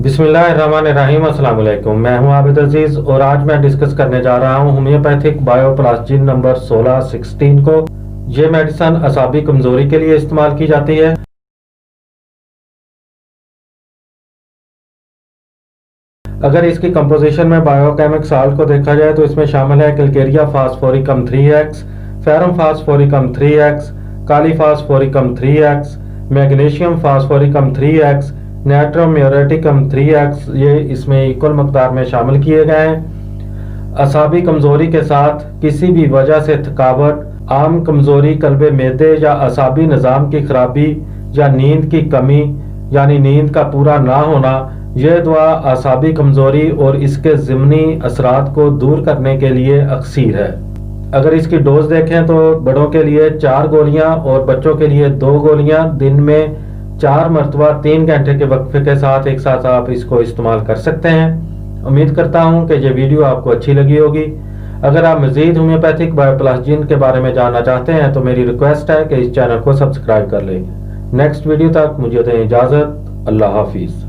बिस्मिल्लाहिर्रहमानिर्रहीम। अस्सलाम वालेकुम। मैं हूं आबिद अजीज और आज मैं डिस्कस करने जा रहा हूं होम्योपैथिक बायोप्लास्टिन नंबर 16 को। ये मेडिसन असाबी कमजोरी के लिए इस्तेमाल की जाती है। अगर इसकी कंपोजिशन में बायोकेमिक साल्ट को देखा जाए तो इसमें शामिल है calcarea phosphoricum 3x, ferrum phosphoricum 3x, kali phosphoricum 3x, magnesium phosphoricum 3x, natrum muriaticum 3x। ये इसमें इक्वल मकदार में शामिल किए गए हैं। असाबी कमजोरी के साथ किसी भी वजह से थकावट, आम कमजोरी, कल्बे मैदे या असाबी निज़ाम की खराबी या नींद की कमी यानी नींद का पूरा ना होना, यह दुआ असाबी कमजोरी और इसके ज़िमनी असरात को दूर करने के लिए अक्सीर है। अगर इसकी डोज देखें तो बड़ों के लिए 4 गोलियां और बच्चों के लिए 2 गोलियां दिन में 4 मरतबा 3 घंटे के वक्फे के साथ एक साथ आप इसको इस्तेमाल कर सकते हैं। उम्मीद करता हूं कि ये वीडियो आपको अच्छी लगी होगी। अगर आप मज़ीद होम्योपैथिक बायोप्लास्टिन के बारे में जानना चाहते हैं तो मेरी रिक्वेस्ट है कि इस चैनल को सब्सक्राइब कर लें। नेक्स्ट वीडियो तक मुझे दें इजाज़त। अल्लाह हाफिज़।